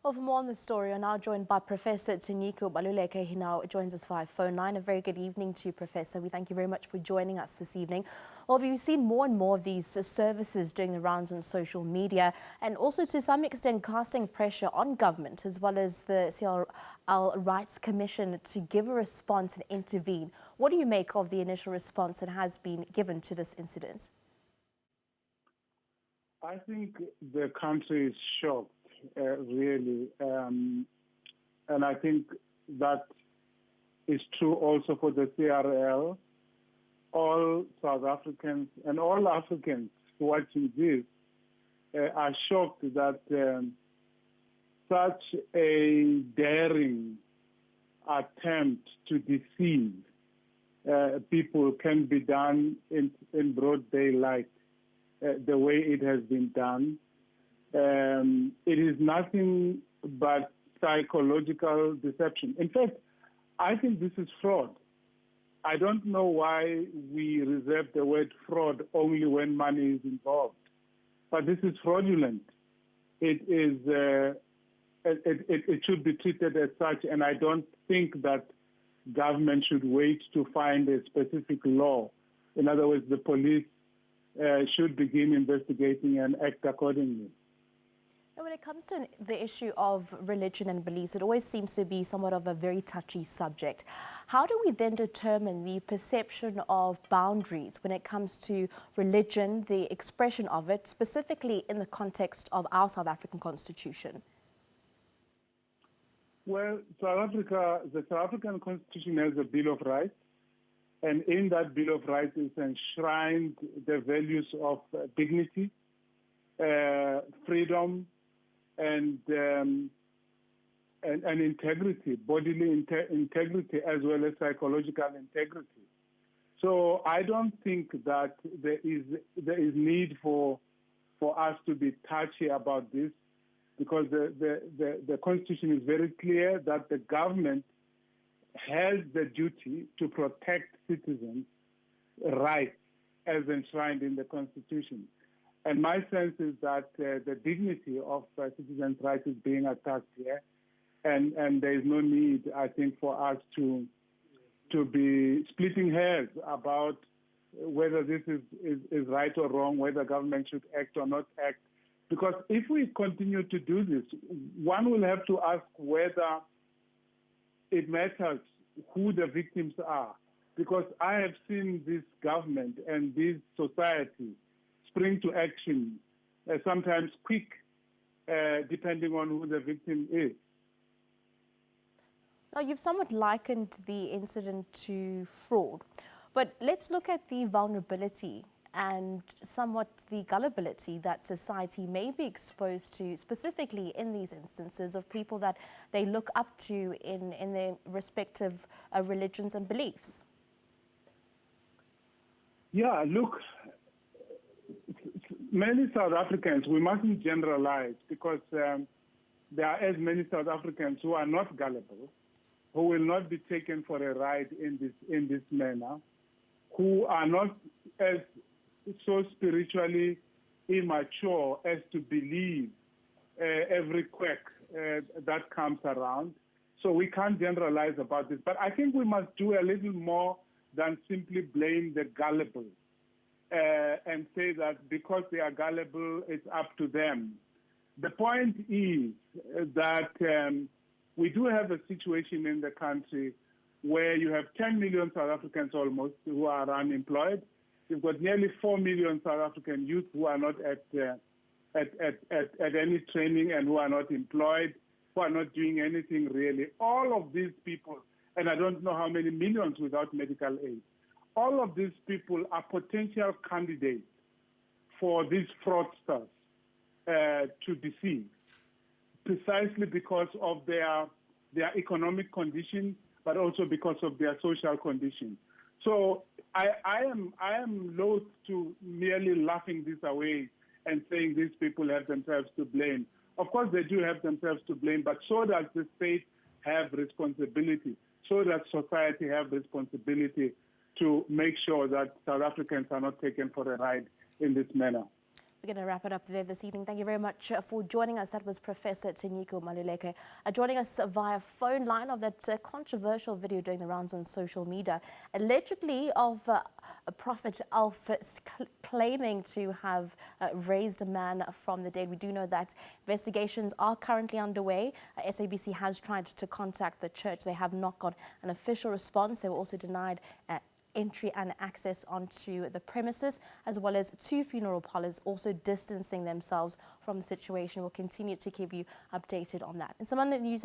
Well, for more on this story, we're now joined by Professor Tinyiko Maluleke. He now joins us via phone line. A very good evening to you, Professor. We thank you very much for joining us this evening. Well, we've seen more and more of these services doing the rounds on social media and also to some extent casting pressure on government as well as the CRL Rights Commission to give a response and intervene. What do you make of the initial response that has been given to this incident? I think the country is shocked, really. And I think that is true also for the CRL. All South Africans and all Africans watching this are shocked that such a daring attempt to deceive people can be done in broad daylight. The way it has been done. It is nothing but psychological deception. In fact, I think this is fraud. I don't know why we reserve the word fraud only when money is involved, but this is fraudulent. It should be treated as such, and I don't think that government should wait to find a specific law. In other words, the police should begin investigating and act accordingly. Now, when it comes to the issue of religion and beliefs, it always seems to be somewhat of a very touchy subject. How do we then determine the perception of boundaries when it comes to religion, the expression of it, specifically in the context of our South African Constitution? Well, the South African Constitution has a Bill of Rights. And in that Bill of Rights is enshrined the values of dignity, freedom, and integrity, bodily integrity, as well as psychological integrity. So I don't think that there is need for us to be touchy about this, because the Constitution is very clear that the government has the duty to protect citizens' rights as enshrined in the Constitution. And my sense is that the dignity of citizens' rights is being attacked here, and there is no need, I think, for us to be splitting hairs about whether this is right or wrong, whether government should act or not act. Because if we continue to do this, one will have to ask whether it matters who the victims are, because I have seen this government and this society spring to action, sometimes quick, depending on who the victim is. Now, you've somewhat likened the incident to fraud, but let's look at the vulnerability and somewhat the gullibility that society may be exposed to, specifically in these instances of people that they look up to in their respective religions and beliefs. Yeah, look, many South Africans, we mustn't generalize, because there are as many South Africans who are not gullible, who will not be taken for a ride in this manner, who are not as so spiritually immature as to believe every quack that comes around. So we can't generalize about this. But I think we must do a little more than simply blame the gullible and say that because they are gullible, it's up to them. The point is that we do have a situation in the country where you have 10 million South Africans almost who are unemployed. You've got nearly 4 million South African youth who are not at any training and who are not employed, who are not doing anything really. All of these people, and I don't know how many millions without medical aid, all of these people are potential candidates for these fraudsters to deceive, precisely because of their economic condition, but also because of their social condition. So I am loath to merely laughing this away and saying these people have themselves to blame. Of course, they do have themselves to blame, but so does the state have responsibility. So does society have responsibility to make sure that South Africans are not taken for a ride in this manner. We're going to wrap it up there this evening. Thank you very much for joining us. That was Professor Tinyiko Maluleke joining us via phone line of that controversial video doing the rounds on social media, allegedly of a prophet Alpha claiming to have raised a man from the dead. We do know that investigations are currently underway. SABC has tried to contact the church. They have not got an official response. They were also denied entry and access onto the premises, as well as 2 funeral parlours also distancing themselves from the situation. We'll continue to keep you updated on that. And some other news.